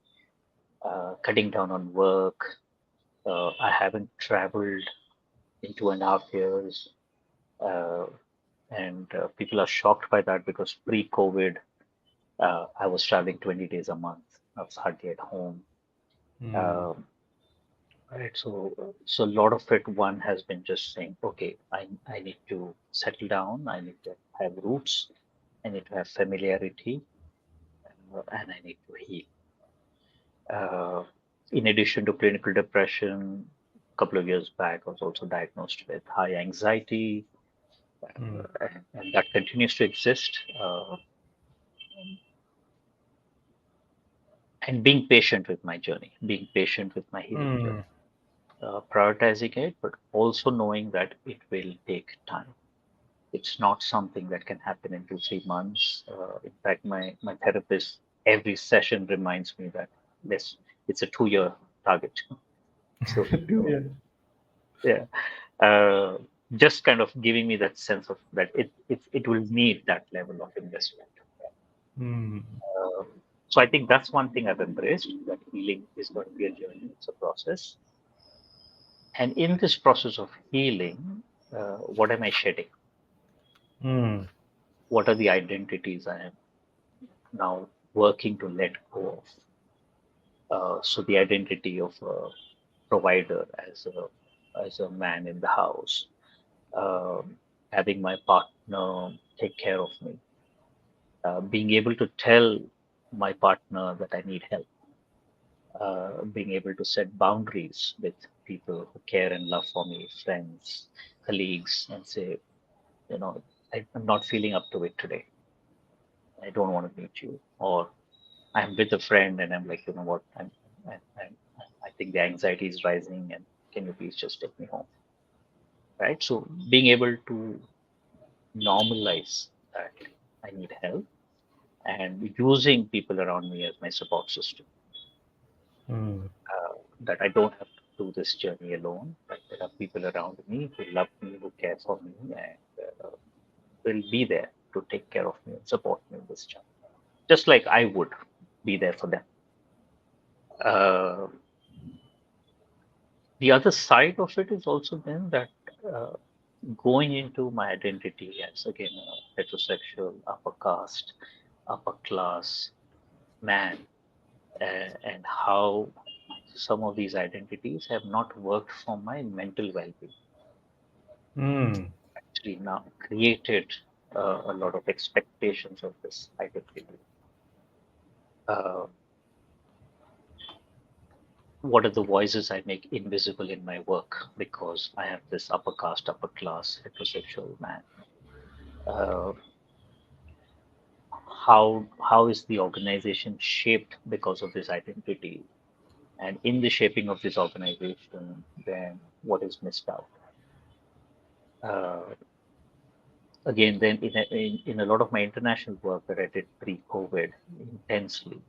cutting down on work. I haven't traveled in 2.5 years, uh, and people are shocked by that because pre-COVID, I was traveling 20 days a month. I was hardly at home. Mm. Um, right. So a lot of it, one has been just saying, okay, I need to settle down. I need to have roots. I need to have familiarity, and I need to heal. Uh, in addition to clinical depression, a couple of years back, I was also diagnosed with high anxiety, Mm. and that continues to exist. And being patient with my journey, being patient with my healing Mm. journey, prioritizing it, but also knowing that it will take time. It's not something that can happen in 2 3 months. In fact, my therapist every session reminds me that this it's a 2 year target. So Yeah. yeah, uh, just kind of giving me that sense of that it will need that level of investment. Mm. Uh, so I think that's one thing I've embraced, that healing is going to be a journey. It's a process, and in this process of healing, what am I shedding? Mm. What are the identities I am now working to let go of? So the identity of a provider, as a man in the house, having my partner take care of me, being able to tell my partner that I need help, being able to set boundaries with people who care and love for me, friends, colleagues, and say, I'm not feeling up to it today. I don't want to meet you. Or I'm with a friend and I'm like, you know what, I'm, I think the anxiety is rising, and can you please just take me home? Right. So being able to normalize that I need help, and using people around me as my support system, Mm. that I don't have to do this journey alone, that there are people around me who love me, who care for me, and will be there to take care of me and support me in this journey, just like I would be there for them. Uh, the other side of it is also then that uh, going into my identity as, again, a heterosexual, upper caste, upper class man, and how some of these identities have not worked for my mental well-being. Mm. Actually, now created a lot of expectations of this identity. Uh, what are the voices I make invisible in my work because I have this upper caste, upper class, heterosexual man? Uh, how is the organization shaped because of this identity? And in the shaping of this organization, then what is missed out? Uh, Again, then in a lot of my international work that I did pre-COVID intensely,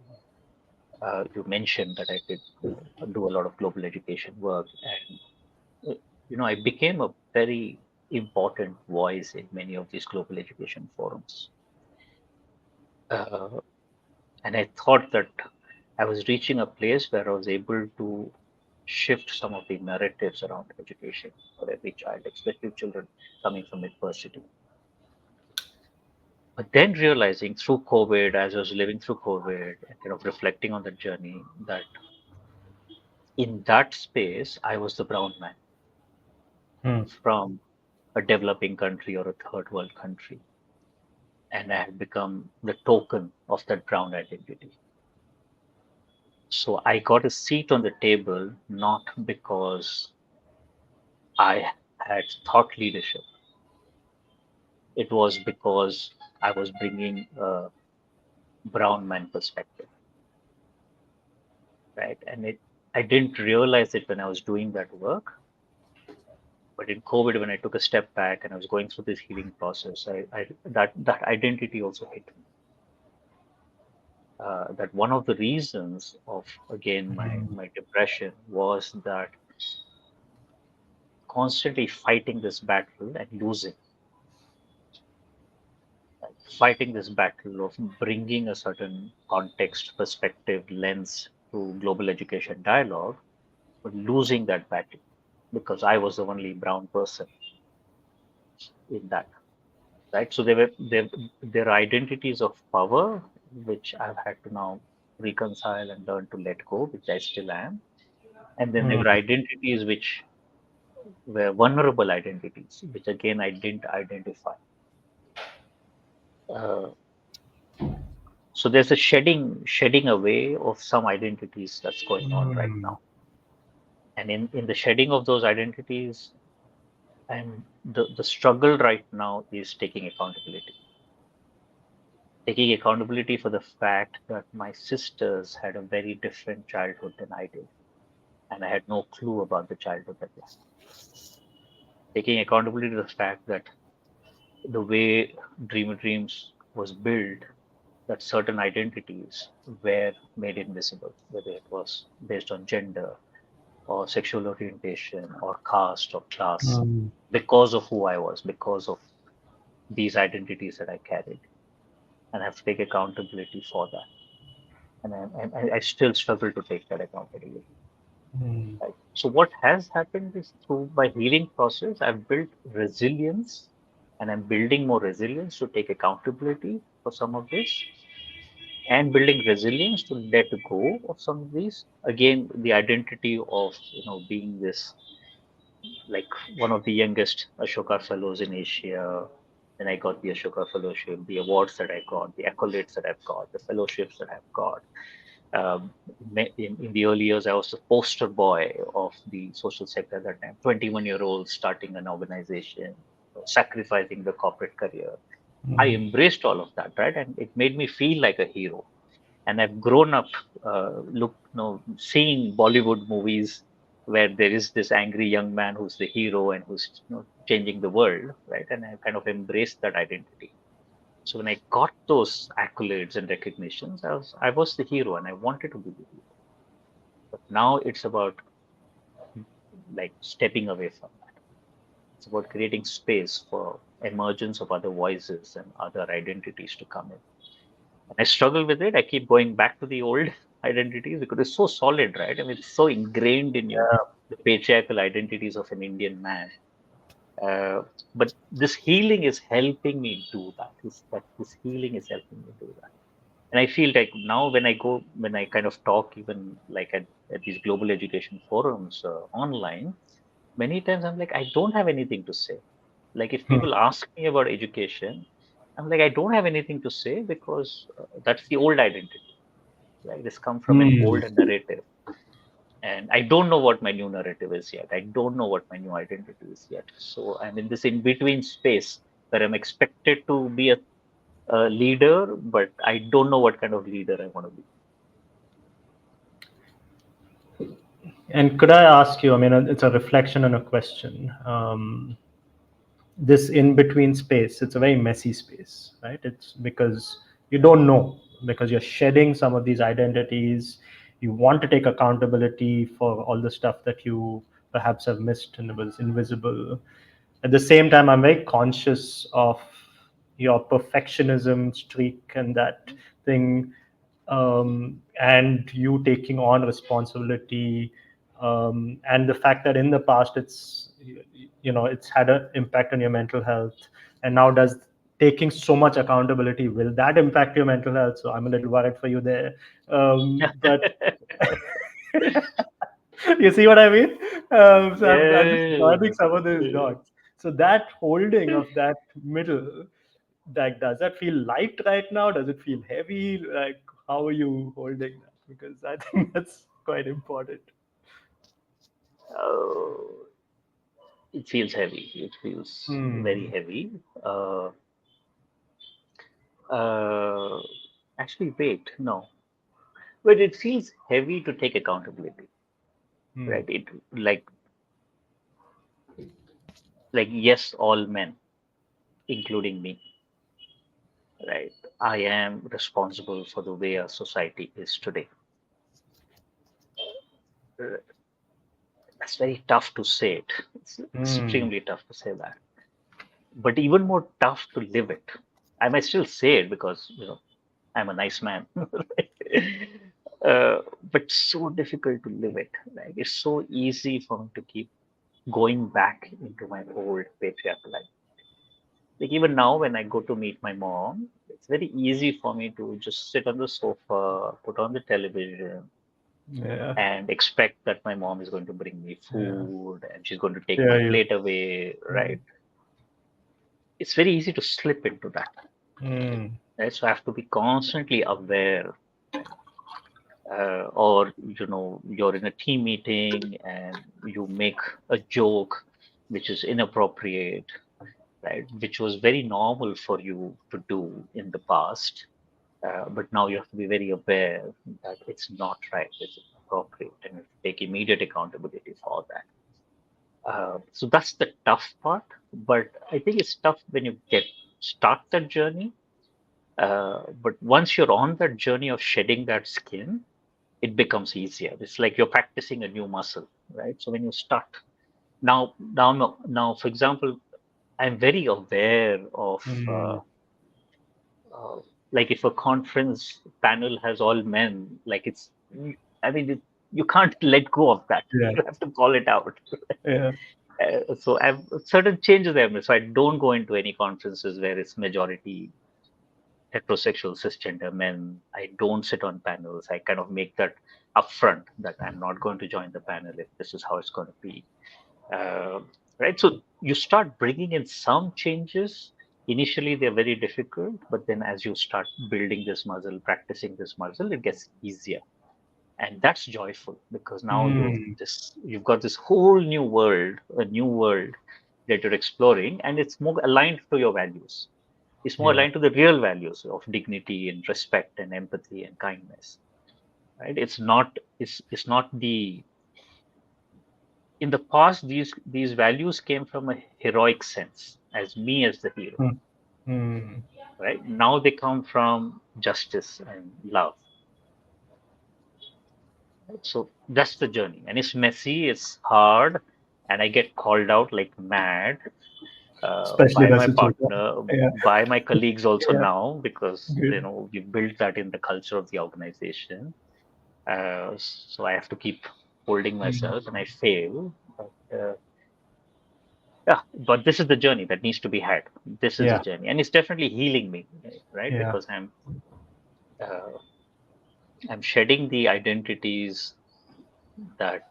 You mentioned that I did do a lot of global education work, and I became a very important voice in many of these global education forums. Uh, and I thought that I was reaching a place where I was able to shift some of the narratives around education for every child, especially children coming from adversity. But then realizing through COVID, as I was living through COVID, and kind of reflecting on the journey, that in that space, I was the brown man Hmm. from a developing country or a third world country. And I had become the token of that brown identity. So I got a seat on the table not because I had thought leadership, it was because I was bringing a brown man perspective, right? And I didn't realize it when I was doing that work. But in COVID, when I took a step back and I was going through this healing process, that identity also hit me. That one of the reasons of again my depression was that constantly fighting this battle and losing, fighting this battle of bringing a certain context, perspective, lens to global education dialogue, but losing that battle because I was the only brown person in that. Right. So there are identities of power which I've had to now reconcile and learn to let go, which I still am. And then there Hmm. were identities which were vulnerable identities, which again I didn't identify. Uh, so there's a shedding away of some identities that's going on right Hmm. now. And in the shedding of those identities, and the struggle right now is taking accountability for the fact that my sisters had a very different childhood than I did, and I had no clue about the childhood that they had. Taking accountability to the fact that the way Dreamer Dreams was built, that certain identities were made invisible, whether it was based on gender or sexual orientation or caste or class, Hmm. because of who I was, because of these identities that I carried, and I have to take accountability for that. And I still struggle to take that accountability. Hmm. Right? So what has happened is through my healing process, I've built resilience, and I'm building more resilience to take accountability for some of this, and building resilience to let go of some of these. Again, the identity of being this, like, one of the youngest Ashoka Fellows in Asia. Then I got the Ashoka Fellowship, the awards that I got, the accolades that I've got, the fellowships that I've got. In the early years, I was the poster boy of the social sector at that time. 21-year-old starting an organization, sacrificing the corporate career. I Hmm. embraced all of that, right? And it made me feel like a hero. And I've grown up, seeing Bollywood movies where there is this angry young man who's the hero and who's changing the world, right? And I kind of embraced that identity. So when I got those accolades and recognitions, I was the hero, and I wanted to be the hero. But now it's about, like, stepping away from that. It's about creating space for emergence of other voices and other identities to come in. And I struggle with it. I keep going back to the old identities because it's so solid, right? I mean, it's so ingrained in you, the patriarchal identities of an Indian man. Uh, but this healing is helping me do that. This healing is helping me do that. And I feel like now when I kind of talk, even like at these global education forums online, many times I'm like, I don't have anything to say. Like, if Hmm. people ask me about education, I'm like, I don't have anything to say because that's the old identity. Like, this come from an Hmm. old narrative, and I don't know what my new narrative is yet. I don't know what my new identity is yet. So I'm in this in between space where I'm expected to be a leader, but I don't know what kind of leader I want to be. And could I ask you? I mean, it's a reflection and a question. This in between space, it's a very messy space, right? It's because you don't know. because you're shedding some of these identities. You want to take accountability for all the stuff that you perhaps have missed and was invisible. At the same time, I'm very conscious of your perfectionism streak and that thing, and you taking on responsibility, and the fact that in the past it's had an impact on your mental health, and now does taking so much accountability, will that impact your mental health? So I'm a little worried for you there, but you see what I mean? So I'm just joining some of those dots. So that holding of that middle, like, does that feel light right now? Does it feel heavy? Like, how are you holding that? Because I think that's quite important. Oh, it feels heavy. It feels very Hmm. heavy. Uh, uh, Actually, wait, no. But it feels heavy to take accountability, Hmm. right? It like yes, all men, including me, right? I am responsible for the way our society is today. Uh, That's very tough to say it. It's Hmm. extremely tough to say that, but even more tough to live it. I might still say it because I'm a nice man, uh, but so difficult to live it. Like it's so easy for me to keep going back into my old patriarchal life. Like even now, when I go to meet my mom, it's very easy for me to just sit on the sofa, put on the television, Yeah. and expect that my mom is going to bring me Yeah. food and she's going to take my Yeah. You. plate away, Hmm. right? It's very easy to slip into that. Hmm. Right? So I have to be constantly aware, or you're in a team meeting and you make a joke which is inappropriate, right? Which was very normal for you to do in the past, but now you have to be very aware that it's not right, it's inappropriate, and you have to take immediate accountability for that. So that's the tough part, but I think it's tough when you get start that journey. But once you're on that journey of shedding that skin, it becomes easier. It's like you're practicing a new muscle, right? So when you start now, for example, I'm very aware of Hmm. uh, like if a conference panel has all men, like I mean, you can't let go of that. Yeah. You have to call it out. Yeah. So I've certain changes I've made. So I don't go into any conferences where it's majority heterosexual cisgender men. I don't sit on panels. I kind of make that upfront that I'm not going to join the panel if this is how it's going to be. Uh, right. So you start bringing in some changes. Initially, they're very difficult, but then as you start building this muscle, practicing this muscle, it gets easier, and that's joyful because now Hmm. you've got this whole new world, a new world that you're exploring, and it's more aligned to your values. It's more Yeah. aligned to the real values of dignity and respect and empathy and kindness. Right? It's not the in the past these values came from a heroic sense as me as the hero. Hmm. Hmm. Right? Now they come from justice and love. Right? So that's the journey. And it's messy, it's hard, and I get called out like mad Especially by the my situation. partner, Yeah. by my colleagues also Yeah. now, because Good. we built that in the culture of the organization. So I have to keep holding Hmm. myself, and I fail. Yeah, but this is the journey that needs to be had. This is the Yeah. journey, and it's definitely healing me, right? Yeah. Because uh, I'm shedding the identities that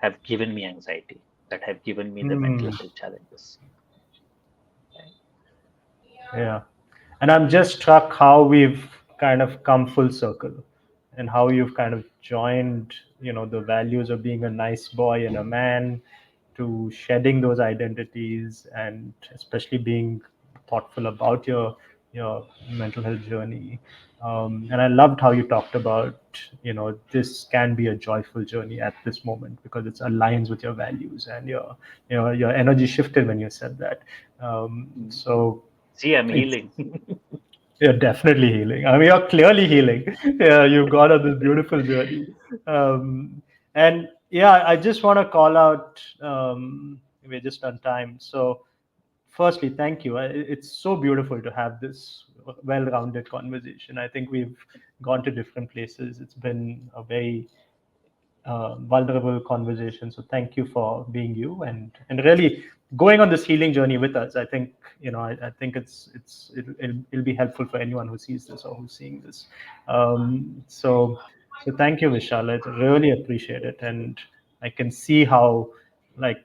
have given me anxiety, that have given me the mental Hmm. health challenges. Right? Yeah. And I'm just struck how we've kind of come full circle and how you've kind of joined, the values of being a nice boy and a man to shedding those identities, and especially being thoughtful about your mental health journey. And I loved how you talked about, this can be a joyful journey at this moment because it aligns with your values, and your energy shifted when you said that. Mm. So See, I'm it's healing. You're definitely healing. I mean, you're clearly healing. Yeah, you've gone on this beautiful journey. And yeah, I just want to call out, we're just on time. So, firstly, thank you. It's so beautiful to have this well rounded conversation. I think we've gone to different places. It's been a very vulnerable conversation. So thank you for being you and really going on this healing journey with us. I think I think it'll be helpful for anyone who sees this or who's seeing this. So thank you, Vishal. I really appreciate it, and I can see how like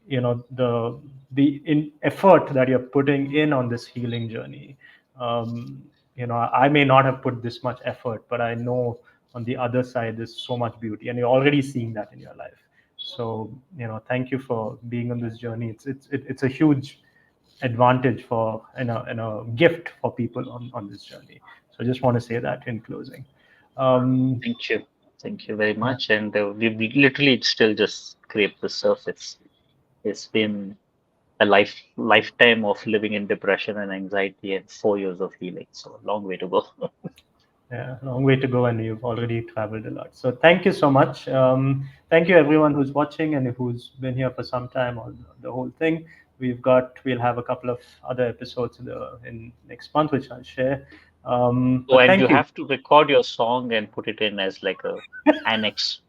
the effort that you're putting in on this healing journey. um, I may not have put this much effort, but I know on the other side there's so much beauty, and you're already seeing that in your life. So thank you for being on this journey. It's a huge advantage for and a gift for people on this journey. So I just want to say that in closing. um, Thank you. Thank you very yeah. much. And we literally still just scraped the surface. It's been a lifetime of living in depression and anxiety and 4 years of healing. So a long way to go. Yeah, long way to go, and you've already traveled a lot. So thank you so much. Thank you everyone who's watching and who's been here for some time or the whole thing. We'll have a couple of other episodes in next month, which I'll share. Oh, But and you thank you. have to record your song and put it in as like a annex.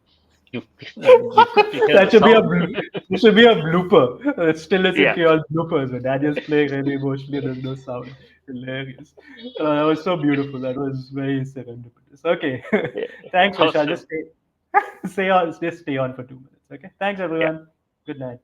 You you have to hear the That should be a song. It should be a blooper. Still listen Yeah. chaos bloopers. When Daniel's playing really emotionally, there's no sound. Hilarious. That was so beautiful. That was very serendipitous. Okay, Yeah. thanks, Vishal. Awesome. Just stay on. Just stay on for 2 minutes. Okay. Thanks, Yeah. everyone. Good night.